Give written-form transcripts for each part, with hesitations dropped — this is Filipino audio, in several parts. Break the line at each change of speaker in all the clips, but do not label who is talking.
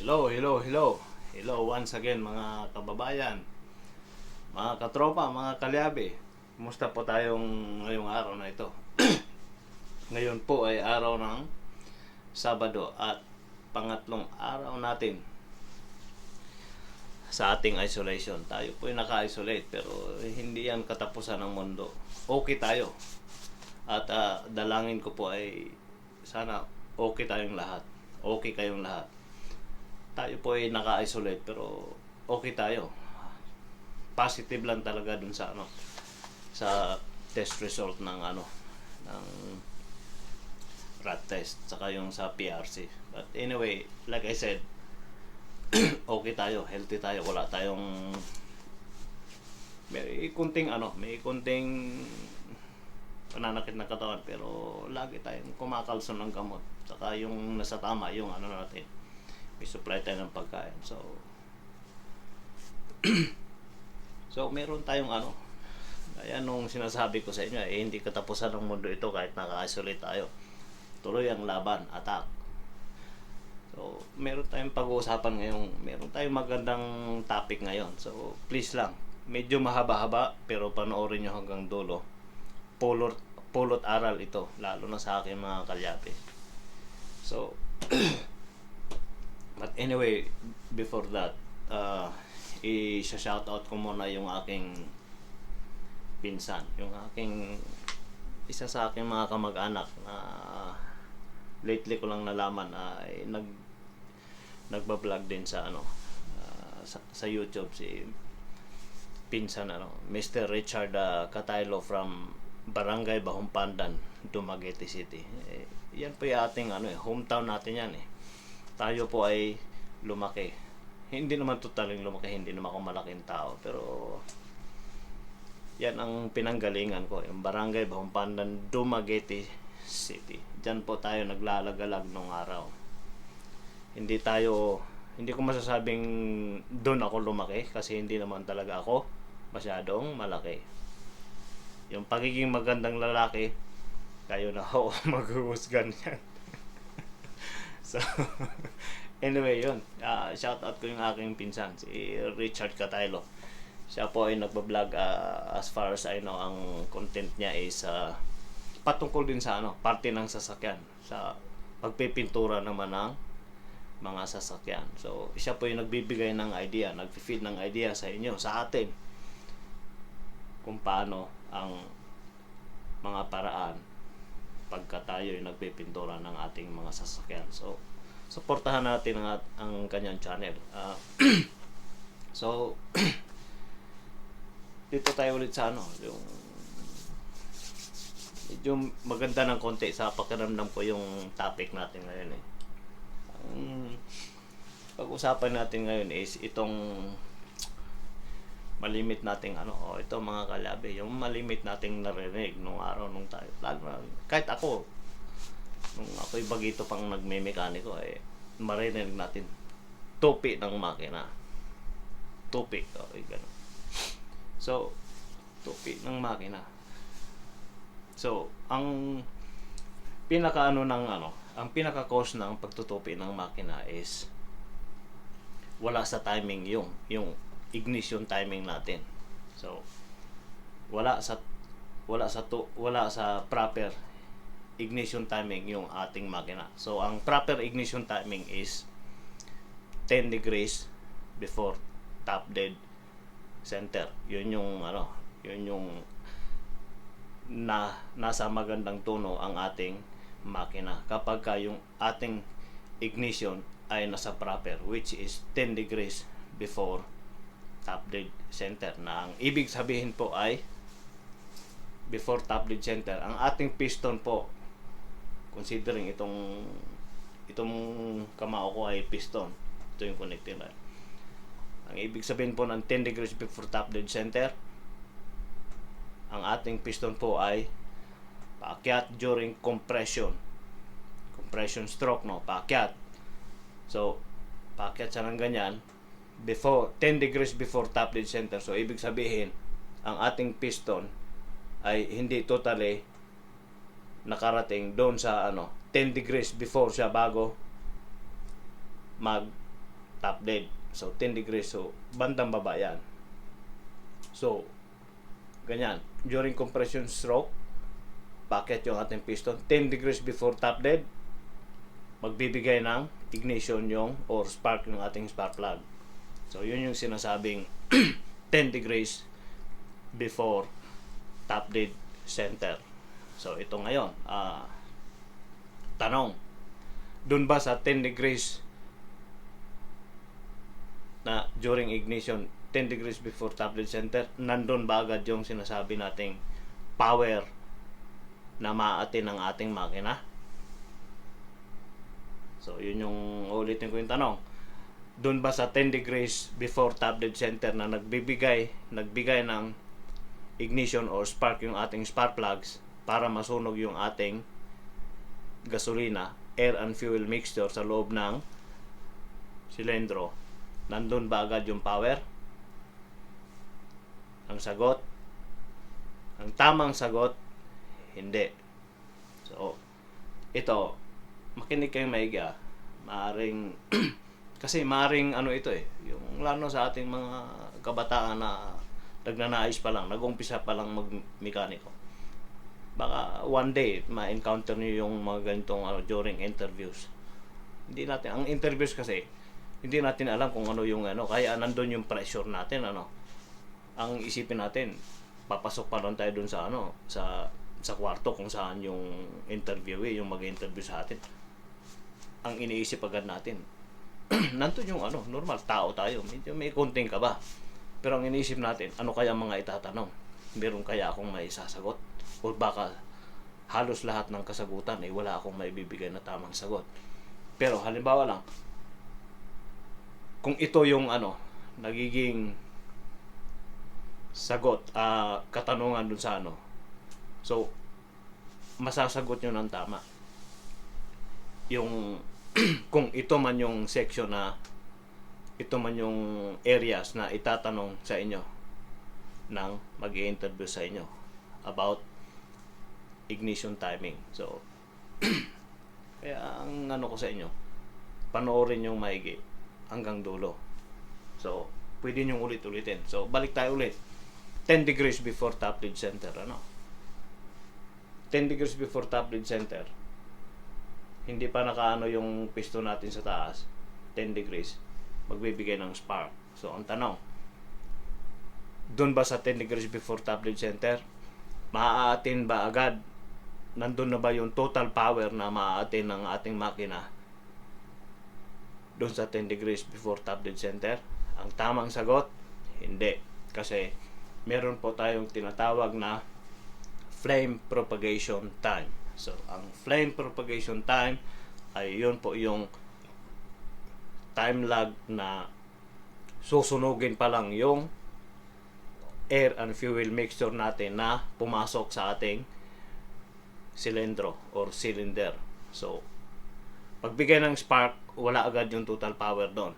Hello, hello, hello. Hello once again mga kababayan, mga katropa, mga kalyabe. Kumusta po tayong ngayong araw na ito? Ngayon po ay araw ng Sabado at pangatlong araw natin sa ating isolation. Tayo po ay naka-isolate pero hindi yan katapusan ng mundo. Okay tayo. At dalangin ko po ay sana okay tayong lahat. Okay kayong lahat. Tayo po ay naka-isolate pero okay tayo. Positive lang talaga dun sa sa test result ng ng rat test saka yung sa PRC. But anyway, like I said, okay tayo, healthy tayo, wala tayong may kunting pananakit ng katawan pero lagi tayong kumakalson ng gamot. Saka yung nasa tama yung natin, may supply tayo ng pagkain. So meron tayong kaya nung sinasabi ko sa inyo hindi katapusan ng mundo ito kahit naka-isolate tayo. Tuloy ang laban, attack. So meron tayong pag-uusapan ngayon, meron tayong magandang topic ngayon. So please lang, medyo mahaba-haba pero panoorin nyo hanggang dulo. Pulot aral ito, lalo na sa akin mga kalyape. So but anyway, before that, i-shoutout ko muna yung aking pinsan, yung aking isa sa aking mga kamag-anak na lately ko lang nalaman ay nagba-vlog din sa sa YouTube, si pinsan Mr. Richard Cataylo from Barangay Bahumpandan, Dumaguete City. Yan po yung ating hometown natin yan Tayo po ay lumaki. Hindi naman totaling lumaki, hindi naman ako malaking tao, pero yan ang pinanggalingan ko, yung Barangay Bahumpandan, Dumaguete City. Diyan po tayo naglalagalag nung araw. Hindi ko masasabing doon ako lumaki kasi hindi naman talaga ako masyadong malaki. Yung pagiging magandang lalaki, kayo na ako maghuhusgan yan. So anyway, yun. Shout out ko yung aking pinsan, si Richard Cataylo. Siya po ay nagba-vlog, as far as I know, ang content niya is patungkol din sa parte ng sasakyan, sa pagpipintura naman ng mga sasakyan. So siya po yung nagbibigay ng idea, nagfi-feed ng idea sa inyo, sa atin, kung paano ang mga paraan pagka tayo ay nagpipintura ng ating mga sasakyan. So suportahan natin ang kanyang channel. So dito tayo ulit sa yung medyo maganda ng konti sa pakiramdam ko yung topic natin ngayon Ang pag-usapan natin ngayon is itong malimit nating ito mga kalabi, yung malimit nating narinig nung araw nung tayo. Kahit ako, nung ako'y bagito pang nagme-mekaniko, marinig natin tupi ng makina. Tupi, ganun. So, tupi ng makina. So, ang ang pinaka-cause ng pagtutupi ng makina is wala sa timing yung ignition timing natin. So, wala sa proper ignition timing yung ating makina. So, ang proper ignition timing is 10 degrees before top dead center. Yun yung nasa magandang tono ang ating makina kapag yung ating ignition ay nasa proper, which is 10 degrees before top dead center. Na ang ibig sabihin po ay before top dead center, ang ating piston po, considering itong kamao ko ay piston, ito yung connecting line. Ang ibig sabihin po ng 10 degrees before top dead center, ang ating piston po ay paakyat during compression stroke, paakyat. So paakyat siya ng ganyan before 10 degrees before top dead center. So ibig sabihin ang ating piston ay hindi totally nakarating doon sa 10 degrees before siya bago top dead. So 10 degrees, so bandang baba yan. So ganyan, during compression stroke, bakit yung ating piston 10 degrees before top dead, magbibigay ng ignition yung or spark yung ating spark plug. So yun yung sinasabing 10 degrees before top dead center. So ito ngayon, tanong, dun ba sa 10 degrees na during ignition, 10 degrees before top dead center, nandun ba agad yung sinasabi nating power na maatin ng ating makina? So yun yung ulitin ko yung tanong, dun ba sa 10 degrees before top dead center na nagbigay ng ignition or spark yung ating spark plugs para masunog yung ating gasolina, air and fuel mixture sa loob ng silindro, nandun ba agad yung power? Ang sagot, ang tamang sagot, hindi. So ito, makinig kayong maigi, maaring kasi maaring ano ito yung lalo sa ating mga kabataan na nagnanais pa lang, nag-umpisa pa lang mag-mekaniko. Baka one day ma-encounter niyo yung mga ganitong during interviews. Hindi natin, ang interviews kasi hindi natin alam kung ano yung kaya nandun yung pressure natin Ang isipin natin, papasok pa lang tayo dun sa sa kwarto kung saan yung interviewee, yung mag-interview sa atin. Ang iniisip agad natin, nandun yung normal, tao tayo, medyo may konting kaba. Pero ang iniisip natin, ano kaya mga itatanong? Meron kaya akong may sasagot? O baka halos lahat ng kasagutan wala akong maibibigay na tamang sagot. Pero halimbawa lang, kung ito yung nagiging sagot, katanungan dun sa so masasagot nyo ng tama yung kung ito man yung section ito man yung areas na itatanong sa inyo ng mag-i-interview sa inyo about ignition timing. So kaya ang ko sa inyo, panoorin yung maigi hanggang dulo. So pwede nyo ulit-ulitin. So balik tayo ulit, 10 degrees before top dead center. 10 degrees before top dead center, hindi pa yung piston natin sa taas, 10 degrees magbibigay ng spark. So ang tanong, doon ba sa 10 degrees before top dead center, maaatin ba agad, nandun na ba yung total power na maaatin ng ating makina doon sa 10 degrees before top dead center? Ang tamang sagot, hindi. Kasi meron po tayong tinatawag na flame propagation time. So ang flame propagation time ay yun po yung time lag na susunugin pa lang yung air and fuel mixture natin na pumasok sa ating silindro or cylinder. So pagbigay ng spark, wala agad yung total power doon.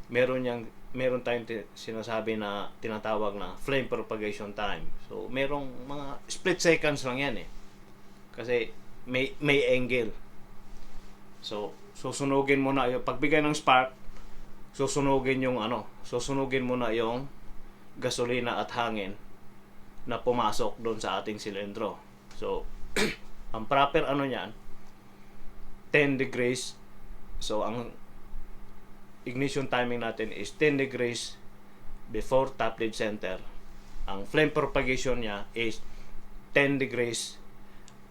Meron tayong sinasabi na tinatawag na flame propagation time. So merong mga split seconds lang yan kasi may angle. So susunugin mo na yung pagbigay ng spark, susunugin mo na yung gasolina at hangin na pumasok doon sa ating silindro. So ang proper niyan, 10 degrees. So ang ignition timing natin is 10 degrees before top dead center. Ang flame propagation niya is 10 degrees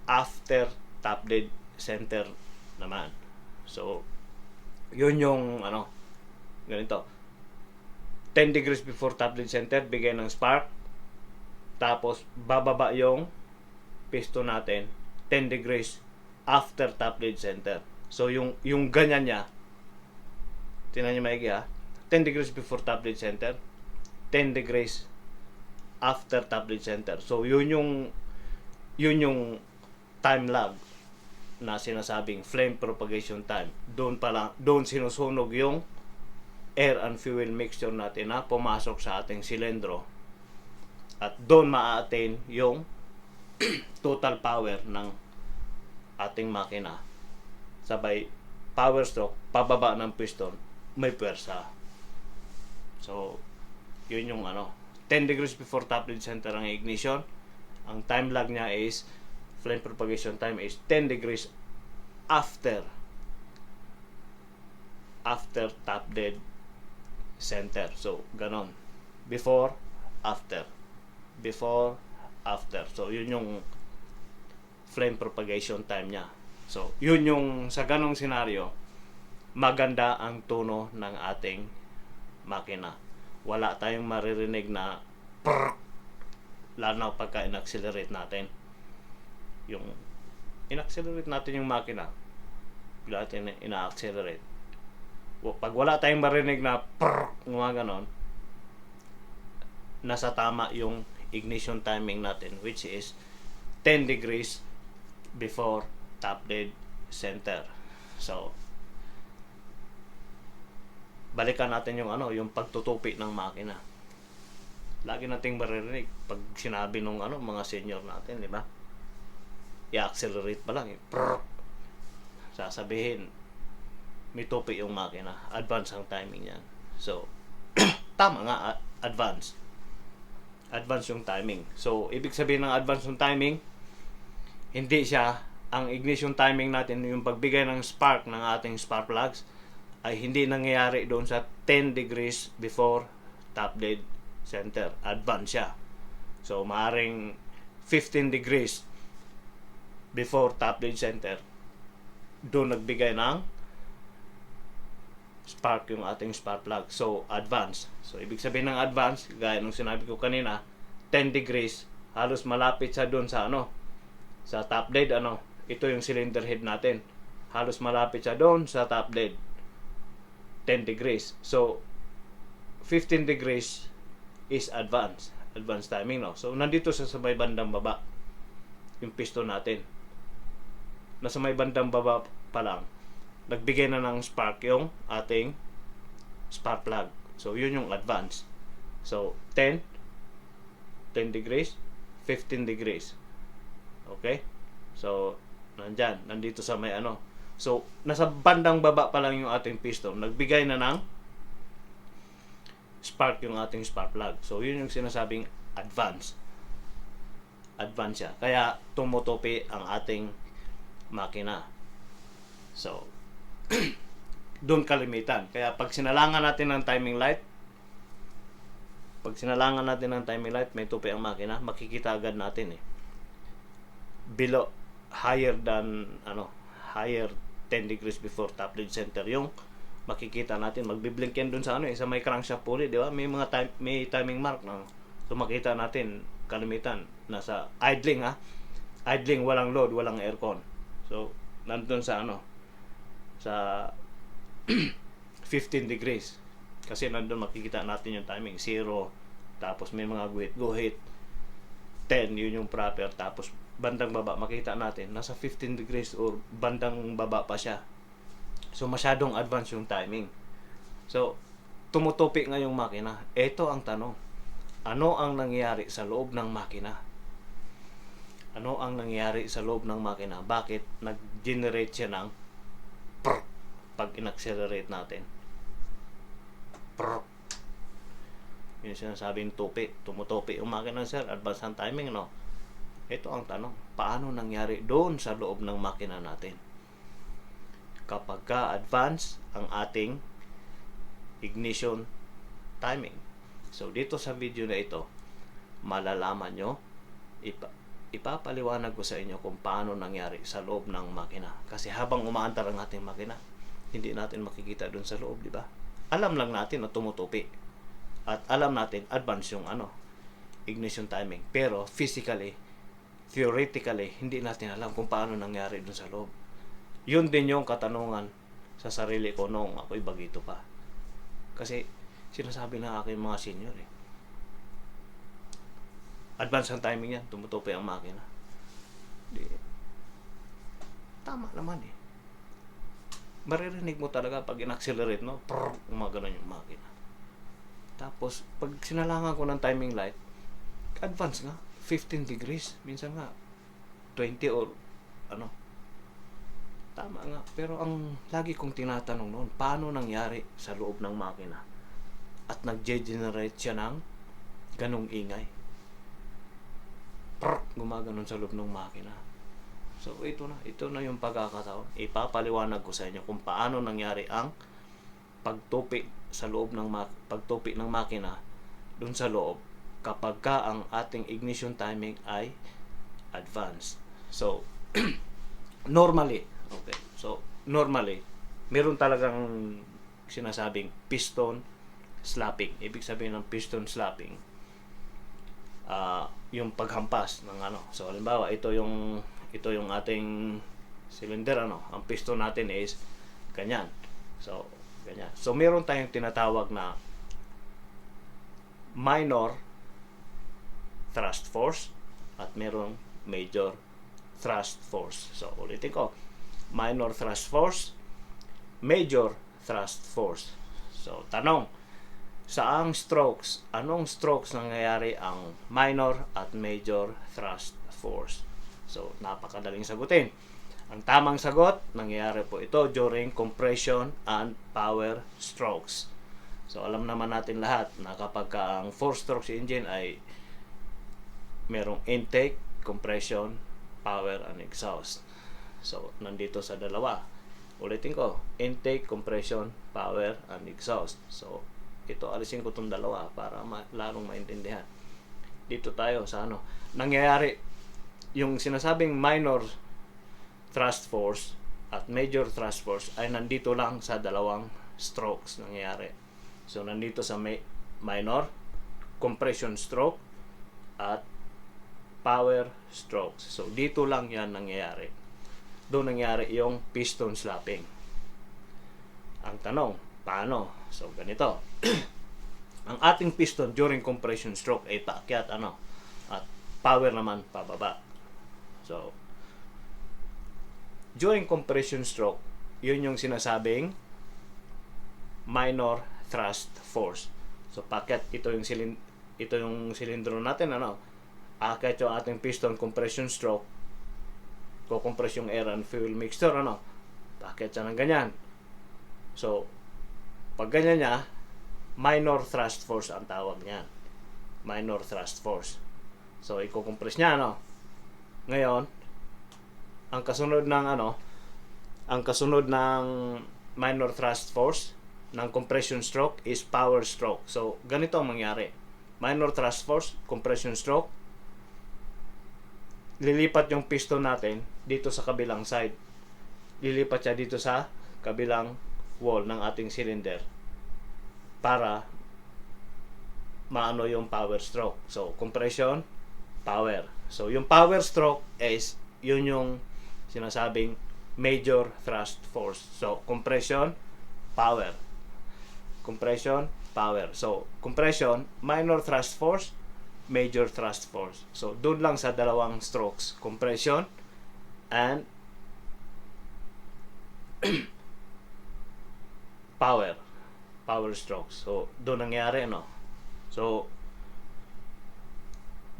after top dead center naman. So yun yung ganito, 10 degrees before top dead center, bigay ng spark, tapos bababa yung piston natin 10 degrees after top dead center. So yung ganyan niya, tingnan niyo maigi 10 degrees before top dead center, 10 degrees after top dead center. So yun yung time lag na sinasabing flame propagation time. Doon sinusunog yung air and fuel mixture natin na pumasok sa ating silindro, at doon ma-attain yung total power ng ating makina. Sabay power stroke, pababa ng piston, may puwersa. So, yun yung 10 degrees before top dead center ang ignition. Ang time lag niya is, flame propagation time is 10 degrees after top dead center. So, ganon. Before, after. Before, after. So, yun yung flame propagation time niya. So, yun yung sa ganong senaryo, maganda ang tono ng ating makina. Wala tayong maririnig na prrr, lalo na pagka in-accelerate natin. Yung in-accelerate natin yung makina, bigla natin ina-accelerate. Pag wala tayong marinig na prrr, mga ganon, nasa tama yung ignition timing natin, which is 10 degrees before top dead center. So, balikan natin yung yung pagtutupi ng makina. Lagi nating maririnig pag sinabi nung mga senior natin, di ba? I-accelerate pa lang, sasabihin may tupi yung makina, advance ang timing yan. So, tama nga, advance yung timing. So, ibig sabihin ng advance yung timing, hindi siya, ang ignition timing natin, yung pagbigay ng spark ng ating spark plugs, ay hindi nangyayari doon sa 10 degrees before top dead center. Advance siya. So, maaring 15 degrees before top dead center, doon nagbigay ng spark yung ating spark plug. So, advance. So, ibig sabihin ng advance, gaya nung sinabi ko kanina, 10 degrees, halos malapit sa doon sa sa top dead, ito yung cylinder head natin. Halos malapit siya doon sa top dead. 10 degrees. So, 15 degrees is advance timing, no? So, nandito sa may bandang baba yung piston natin. Nasa may bandang baba pa lang, nagbigay na ng spark yung ating spark plug. So, yun yung advance. So, 10 degrees, 15 degrees. Okay? So, nandito sa may So, nasa bandang baba pa lang yung ating piston. Nagbigay na ng spark yung ating spark plug. So, yun yung sinasabing advance. Advance siya. Kaya, tumutupi ang ating makina. So, doon kalimitan. Kaya, pag sinalangan natin ng timing light, may tupi ang makina, makikita agad natin below, higher than, higher 10 degrees before top dead center yung makikita natin. Magbiblink yan dun sa sa may crankshaft pulley, di ba? May mga may timing mark na. So, makita natin kalimitan nasa idling, idling, walang load, walang aircon. So, nandun sa sa 15 degrees. Kasi nandun makikita natin yung timing 0, tapos may mga guhit 10, yun yung proper. Tapos bandang baba makita natin nasa 15 degrees or bandang baba pa siya. So, masyadong advance yung timing. So, tumutupi nga yung makina. Ito ang tanong. Ano ang nangyayari sa loob ng makina? Ano ang nangyayari sa loob ng makina? Bakit nag-generate siya ng prrr pag in-accelerate natin? Prrr. Yung sinasabing tupi. Tumutupi yung makina, sir. Advance ang timing, no? Ito ang tanong. Paano nangyari doon sa loob ng makina natin? Kapag ka-advance ang ating ignition timing. So, dito sa video na ito, malalaman nyo, ipapaliwanag ko sa inyo kung paano nangyari sa loob ng makina. Kasi habang umaantar ang ating makina, hindi natin makikita doon sa loob, di ba? Alam lang natin na tumutupi. At alam natin, advance yung ignition timing. Pero, physically, theoretically, hindi natin alam kung paano nangyari doon sa loob. Yun din yung katanungan sa sarili ko noong ako'y bagito pa. Kasi, sinasabi ng aking mga senior advance ang timing yan, tumutupi ang makina. Tama naman maririnig mo talaga pag in-accelerate, no? Prrr, umaganon yung makina. Tapos, pag sinalangan ko ng timing light, advance nga, 15 degrees. Minsan nga, 20 or tama nga. Pero ang lagi kong tinatanong noon, paano nangyari sa loob ng makina? At nag-generate siya ng ganong ingay. Gumaganon sa loob ng makina. So ito na yung pagkakataon. Ipapaliwanag ko sa inyo kung paano nangyari ang pagtupi sa loob ng pagtupi ng makina dun sa loob kapag ka ang ating ignition timing ay advanced. So normally, meron talagang sinasabing piston slapping. Ibig sabihin ng piston slapping, yung paghampas ng ano. So halimbawa, ito yung ating cylinder, ano. Ang piston natin is ganyan. So ganyan. So meron tayong tinatawag na minor thrust force at merong major thrust force. So ulitin ko. Minor thrust force, major thrust force. So tanong, anong strokes nangyayari ang minor at major thrust force? So, napakadaling sagutin. Ang tamang sagot, nangyayari po ito during compression and power strokes. So, alam naman natin lahat na kapag ang 4-stroke engine ay merong intake, compression, power, and exhaust. So, nandito sa dalawa. Ulitin ko, intake, compression, power, and exhaust. So, ito, alisin ko itong dalawa para lalong maintindihan. Dito tayo sa ano. Nangyayari, yung sinasabing minor thrust force at major thrust force ay nandito lang sa dalawang strokes nangyayari. So, nandito sa minor, compression stroke, at power strokes. So, dito lang yan nangyayari. Doon nangyayari yung piston slapping. Ang tanong, paano? So, ganito. Ang ating piston during compression stroke ay paakyat, ano? At power naman pababa. So, during compression stroke, yun yung sinasabing minor thrust force. So, paakyat, ito yung silindro natin, ano? Aakyat yung ating piston compression stroke. Kukompress yung air and fuel mixture, ano? Paakyat siya ng ganyan. So, pag ganyan niya, minor thrust force ang tawag niya. Minor thrust force. So, i-compress niya, no? Ngayon, ang kasunod ng minor thrust force ng compression stroke is power stroke. So, ganito ang mangyari. Minor thrust force, compression stroke, lilipat yung piston natin dito sa kabilang side. Lilipat siya dito sa kabilang wall ng ating cylinder para maano yung power stroke. So, compression, power. So, yung power stroke is yun yung sinasabing major thrust force. So, compression, power. Compression, power. So, compression, minor thrust force, major thrust force. So, doon lang sa dalawang strokes. Compression and power strokes. So, doon nangyari, no? So,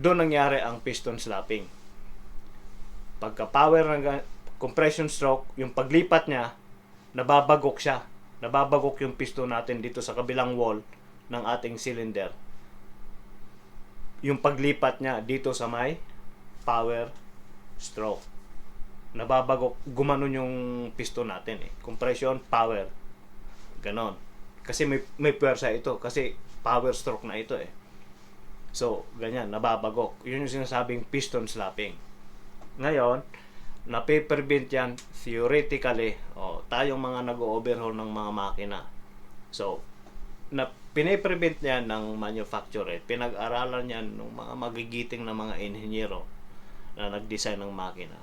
doon nangyari ang piston slapping. Pagka power ng compression stroke, yung paglipat niya, nababagok siya. Nababagok yung piston natin dito sa kabilang wall ng ating cylinder. Yung paglipat niya dito sa may power stroke. Nababagok, gumanon yung piston natin eh. Compression, power. Ganon. Kasi may puwersa ito. Kasi power stroke na ito eh. So, ganyan, nababagok. Yun yung sinasabing piston slapping. Ngayon, nape-prevent yan theoretically. Tayong mga nag-overhaul ng mga makina. So, pine-prevent yan ng manufacturer. Pinag-aralan yan ng mga magigiting na mga inhenyero na nag-design ng makina.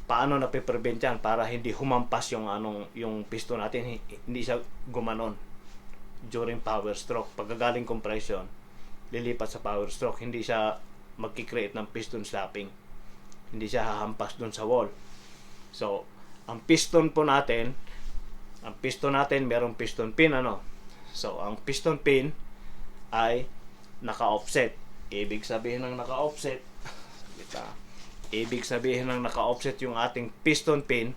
Paano nape-prevent yan para hindi humampas yung piston natin, hindi siya gumanon during power stroke. Pagkagaling compression, lilipat sa power stroke, hindi siya magki-create ng piston slapping. Hindi siya hahampas dun sa wall. So, ang piston natin, merong piston pin, ano? So, ang piston pin ay naka-offset. Ibig sabihin ng naka-offset yung ating piston pin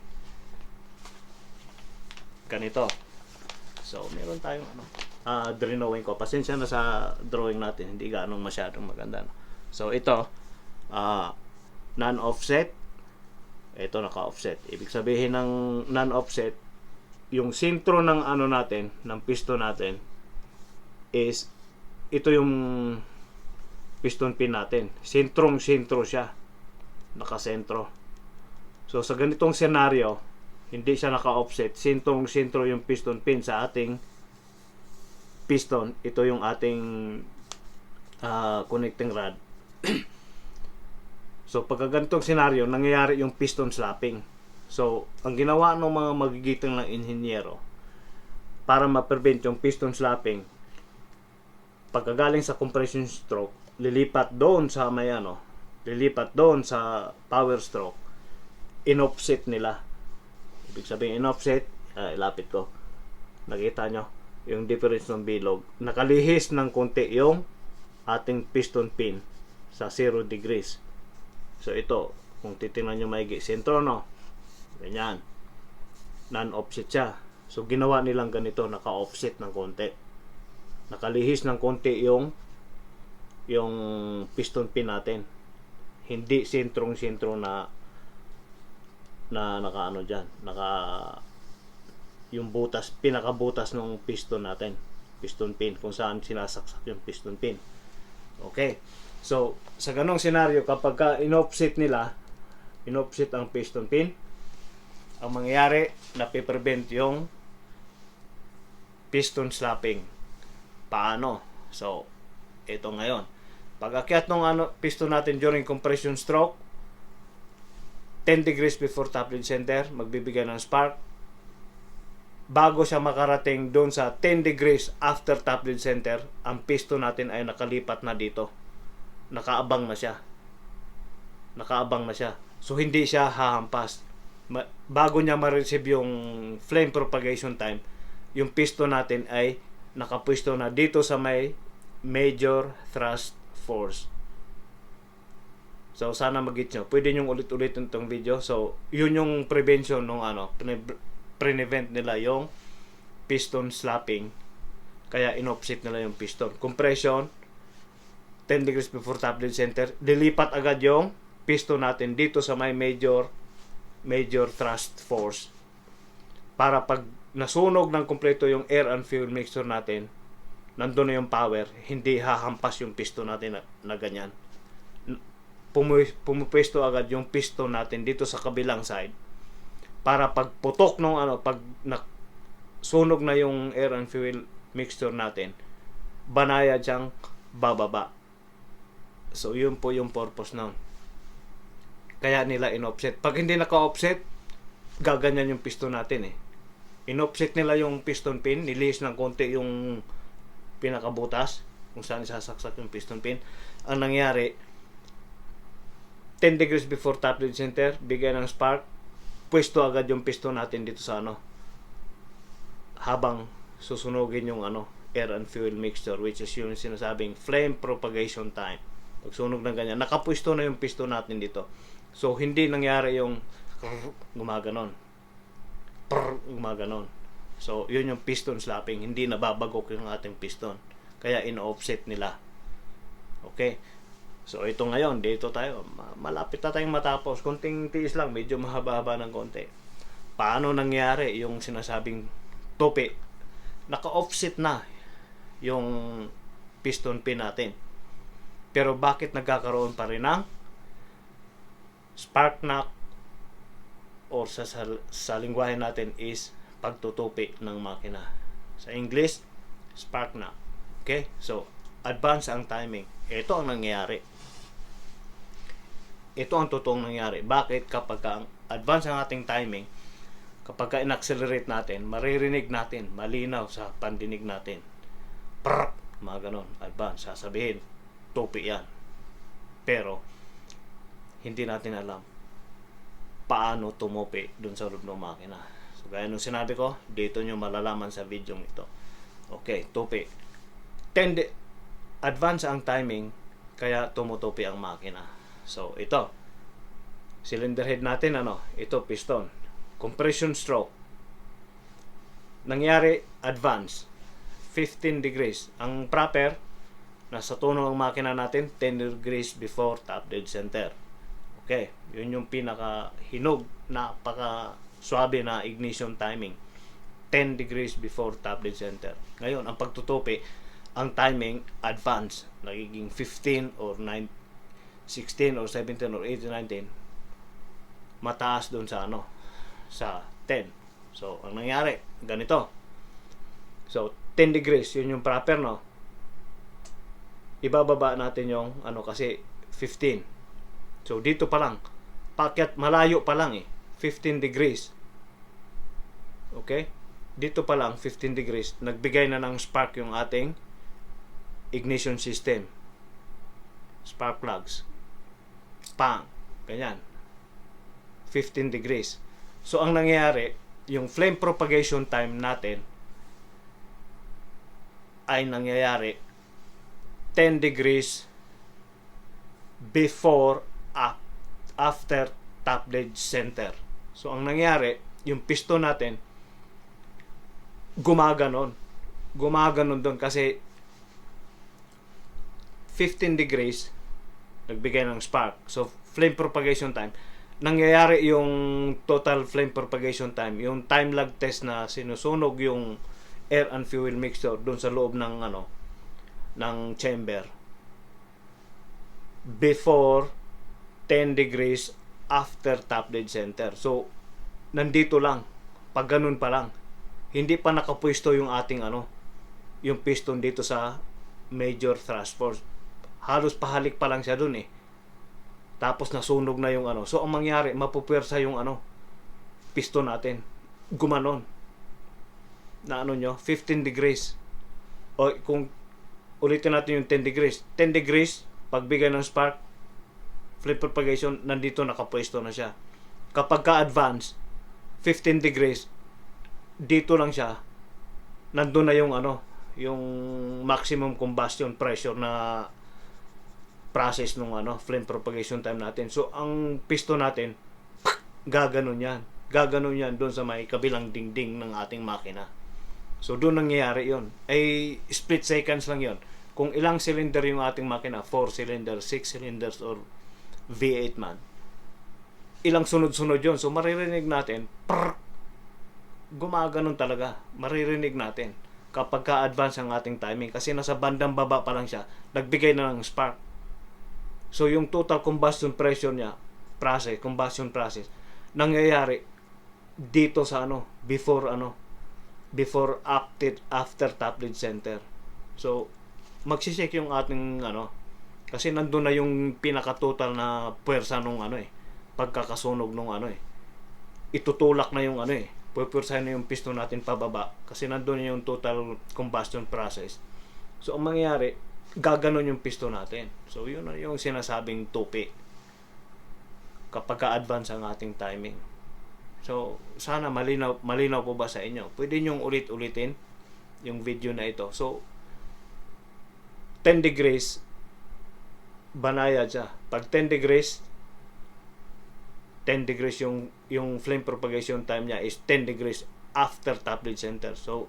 ganito. So, meron tayong drawing ko. Pasensya na sa drawing natin, hindi ganong masyadong maganda. No? So, ito, non-offset. Ito, naka-offset. Ibig sabihin ng non-offset, yung sentro ng ano natin, ng piston natin, is, ito yung piston pin natin. Sentrong-sentro siya. Nakasentro. So, sa ganitong senaryo, hindi siya naka-offset. Sentrong-sentro yung piston pin sa ating piston. Ito yung ating connecting rod. So, pagka ganitong senaryo, nangyayari yung piston slapping. So, ang ginawa ng mga magigiting ng inhinyero para ma-prevent yung piston slapping, pagkagaling sa compression stroke, lilipat doon sa power stroke, in-offset nila. Ibig sabihin in-offset, ilapit ko. Nakita nyo yung difference ng bilog. Nakalihis ng konti yung ating piston pin sa 0 degrees. So ito, kung titingnan nyo maigi, sentro no? Ganyan. Non-offset siya. So ginawa nilang ganito, naka-offset ng konti. Nakalihis ng konti yung piston pin natin. Hindi sentrong-sentro na nakaano dyan, yung butas, pinakabutas ng piston natin, piston pin, kung saan sinasaksak yung piston pin. Okay, so sa ganong senaryo, kapag in-offset ang piston pin, ang mangyayari, napiprevent yung piston slapping. Paano? So ito ngayon, pag akyat ng piston natin during compression stroke, 10 degrees before top dead center, magbibigay ng spark. Bago siya makarating doon sa 10 degrees after top dead center, ang piston natin ay nakalipat na dito. Nakaabang na siya. So, hindi siya hahampas. Bago niya ma-receive yung flame propagation time, yung piston natin ay nakapwesto na dito sa may major thrust force. So, sana mag-get nyo. Pwede nyo ulit-ulitin itong video. So, yun yung prevention nung prevent nila yung piston slapping. Kaya in-offset nila yung piston. Compression, 10 degrees before top dead center. Dilipat agad yung piston natin dito sa may major thrust force. Para pag nasunog ng kompleto yung air and fuel mixture natin, nandun na yung power, hindi hahampas yung piston natin na ganyan. Pumupwesto agad yung piston natin dito sa kabilang side para pagputok nung pag sunog na yung air and fuel mixture natin, banaya siyang bababa. So yun po yung purpose nun. Kaya nila in-offset. Pag hindi naka-offset, gaganyan yung piston natin In-offset nila yung piston pin, nilihis ng konti yung pinakabutas kung saan isasaksak yung piston pin. Ang nangyari, 10 degrees before top dead center, bigay ng spark, pwesto agad yung piston natin dito sa habang susunugin yung air and fuel mixture, which is yung sinasabing flame propagation time. Pag sunog ng ganyan, nakapwesto na yung piston natin dito. So hindi nangyari yung gumaganon. So yun yung piston slapping, hindi nababagok yung ating piston. Kaya in-offset nila. Okay? So ito ngayon, dito tayo, malapit na tayong matapos. Konting tiis lang, medyo mahaba-haba ng konti. Paano nangyari yung sinasabing tope? Naka-offset na yung piston pin natin. Pero bakit nagkakaroon pa rin ng spark knock, or sa lingwahe natin is pagtutupi ng makina. Sa English, spark knock. Okay? So, advance ang timing. Ito ang nangyayari. Ito ang totoong nangyari. Bakit? Kapag advance ang ating timing, kapag in-accelerate natin, maririnig natin, malinaw sa pandinig natin. Mga ganon, advance. Sasabihin, tupi yan. Pero, hindi natin alam paano tumupi dun sa loob ng makina. So, gaya nung sinabi ko, dito nyo malalaman sa video ito. Okay, tupi. Advance ang timing, kaya tumutupi ang makina. So, ito. Cylinder head natin, ito, piston. Compression stroke. nangyari advance 15 degrees. Ang proper nasa tono ang makina natin 10 degrees before top dead center. Okay, yun yung pinaka hinog, napaka swabe na ignition timing. 10 degrees before top dead center. Ngayon, ang pagtutupi, ang timing advance, nagiging 15 or 9, 16 or 17 or 18, 19, mataas doon sa ano, sa 10. So, ang nangyari, ganito. So, 10 degrees, yun yung proper, no? Ibababa natin yung ano kasi 15. So, dito pa lang, pakyat malayo pa lang 15 degrees. Okay? Dito pa lang, 15 degrees, nagbigay na ng spark yung ating ignition system. Spark plugs. Pang! Ganyan. 15 degrees. So, ang nangyayari, yung flame propagation time natin ay nangyayari 10 degrees before after top dead center. So, ang nangyari, yung piston natin gumaganon doon kasi 15 degrees nagbigay ng spark. So, flame propagation time, nangyayari yung total flame propagation time, yung time lag test na sinusunog yung air and fuel mixture doon sa loob ng ano, ng chamber before 10 degrees after top dead center. So, nandito lang, pag ganun pa lang, hindi pa nakapwesto yung ating ano, yung piston dito sa major thrust force. Halos pahalik pa lang siya dun Tapos nasunog na yung ano. So, ang mangyari, mapupwersa yung ano, piston natin. Gumanon. Na ano nyo, 15 degrees. O kung ulitin natin yung 10 degrees. 10 degrees, pagbigay ng spark, flame propagation, nandito nakapwesto na siya. Kapag ka-advance, 15 degrees, dito lang siya, nandun na yung ano, yung maximum combustion pressure na process nung ano, flame propagation time natin. So, ang piston natin, gaganon yan. Gaganon yan doon sa may kabilang dingding ng ating makina. So, doon nangyayari yon. Ay, split seconds lang yon. Kung ilang cylinder yung ating makina, 4 cylinders, 6 cylinders, or V8 man, ilang sunod-sunod yon. So, maririnig natin, gumaganon talaga. Maririnig natin kapag ka-advance ang ating timing. Kasi nasa bandang baba pa lang siya, nagbigay na ng spark. So, yung total combustion pressure niya, combustion process, nangyayari dito sa ano, before after top dead center. So, magsisek yung ating ano, kasi nandun na yung pinaka-total na puwersa nung ano pagkakasunog nung ano itutulak na yung ano puwersahin na yung piston natin pababa kasi nandun yung total combustion process. So, ang mangyayari, gaganon yung piston natin. So, yun na yung sinasabing tupi kapag ka-advance ang ating timing. So, sana malinaw po ba sa inyo? Pwede nyong ulit-ulitin yung video na ito. So, 10 degrees, banayad siya. Pag 10 degrees yung flame propagation time niya is 10 degrees after top dead center. So,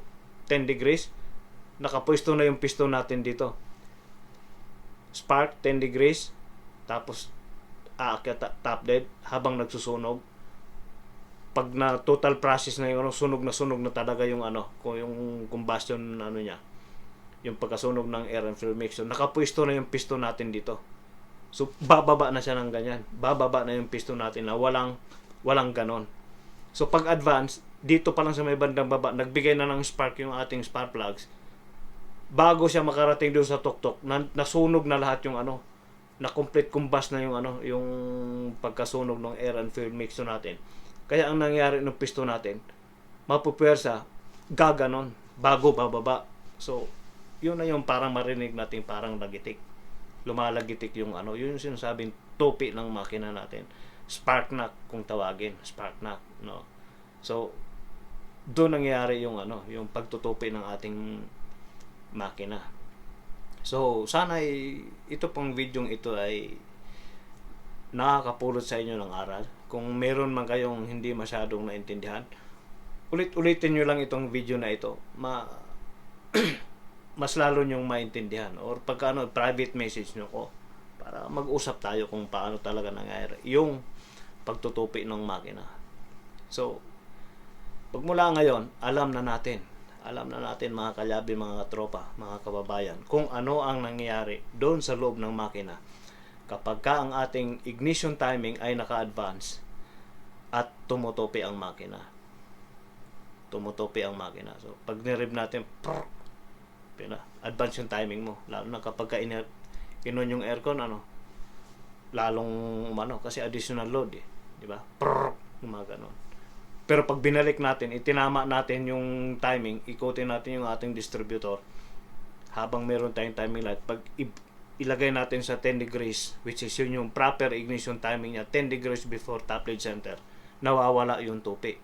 10 degrees, nakapwesto na yung piston natin dito. Spark, 10 degrees, tapos aakyat top dead habang nagsusunog. Pag na total process na yung sunog na talaga yung ano, yung combustion ano niya, yung pagkasunog ng air and fuel mixture, nakapwesto na yung piston natin dito. So, bababa na siya ng ganyan. Bababa na yung piston natin na walang ganon. So, pag advance, dito pa lang sa may bandang baba, nagbigay na ng spark yung ating spark plugs. Bago siya makarating doon sa tuktok, nasunog na lahat yung ano, na complete combust na yung ano, yung pagkasunog ng air and fuel mixture natin. Kaya ang nangyari ng piston natin, mapupwersa, gaganon, bago bababa. So, yun na yung parang marinig natin, parang lagitik. Lumalagitik yung ano, yun yung sinasabing tupi ng makina natin. Spark knock kung tawagin, spark knock, no. So, doon nangyayari yung ano, yung pagtutupi ng ating makina. So, sana ito pong video ito ay nakakapulot sa inyo ng aral. Kung meron man kayong hindi masyadong naintindihan, ulit-ulitin nyo lang itong video na ito. Mas lalo nyong maintindihan. Or pagka private message nyo ko para mag-usap tayo kung paano talaga nangyayari yung pagtutupi ng makina. So, pagmula ngayon, alam na natin mga kalyabi, mga tropa, mga kababayan, kung ano ang nangyayari doon sa loob ng makina kapag ka ang ating ignition timing ay naka-advance at tumutupi ang makina. So, pag nirib natin, advance yung timing mo. Lalo na kapag ka inon yung aircon, lalong kasi additional load di ba? Mga ganon. Pero pag binalik natin, itinama natin yung timing, ikutin natin yung ating distributor habang meron tayong timing light. Pag ilagay natin sa 10 degrees, which is yun yung proper ignition timing niya, 10 degrees before top lead center, nawawala yung tupi.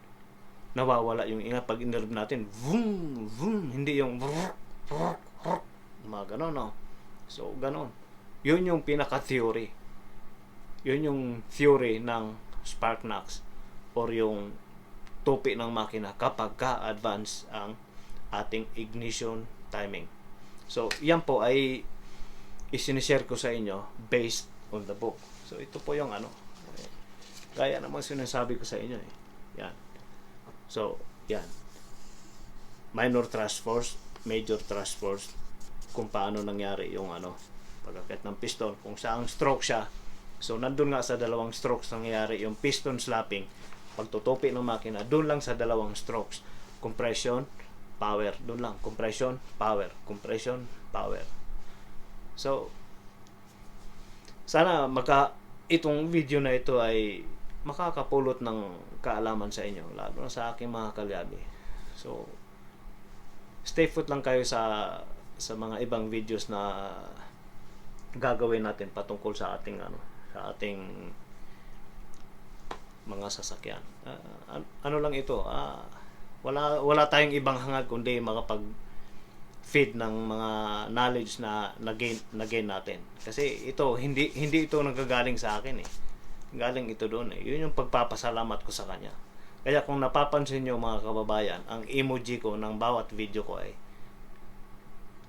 Nawawala yung pag inerb natin, vroom, vroom, hindi yung mga ganon, no? So, ganon. Yun yung pinaka-theory. Yun yung theory ng spark knocks or yung tupi ng makina kapag ka-advance ang ating ignition timing. So, yan po ay isinishare ko sa inyo based on the book. So, ito po yung gaya naman sinasabi ko sa inyo Yan. So, yan. Minor thrust force, major thrust force, kung paano nangyari yung pagkakit ng piston, kung saang stroke siya. So, nandun nga sa dalawang strokes nangyayari yung piston slapping, pagtutupi ng makina, doon lang sa dalawang strokes. Compression, power, doon lang. Compression, power. Compression, power. So, sana itong video na ito ay makakapulot ng kaalaman sa inyo, lalo na sa aking mga kalyabi. So, stay put lang kayo sa mga ibang videos na gagawin natin patungkol sa ating sa ating mga sasakyan. Lang ito, wala tayong ibang hangad kundi makapag-feed ng mga knowledge na na-gain natin. Kasi ito, hindi ito nanggagaling sa akin Galing ito doon Yun yung pagpapasalamat ko sa kanya. Kaya kung napapansin nyo mga kababayan, ang emoji ko ng bawat video ko ay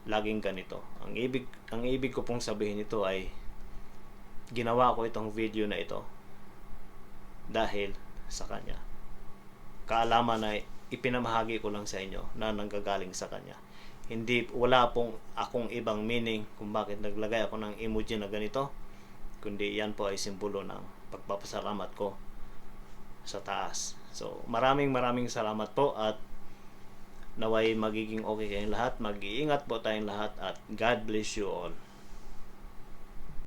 laging ganito. Ang ibig ko pong sabihin ito ay ginawa ko itong video na ito dahil sa kanya. Kaalaman na ipinamahagi ko lang sa inyo na nanggagaling sa kanya. Wala pong akong ibang meaning kung bakit naglagay ako ng emoji na ganito, kundi yan po ay simbolo ng pagpapasalamat ko sa taas. So, maraming salamat po at naway magiging okay kayong lahat. Mag-iingat po tayong lahat at God bless you all.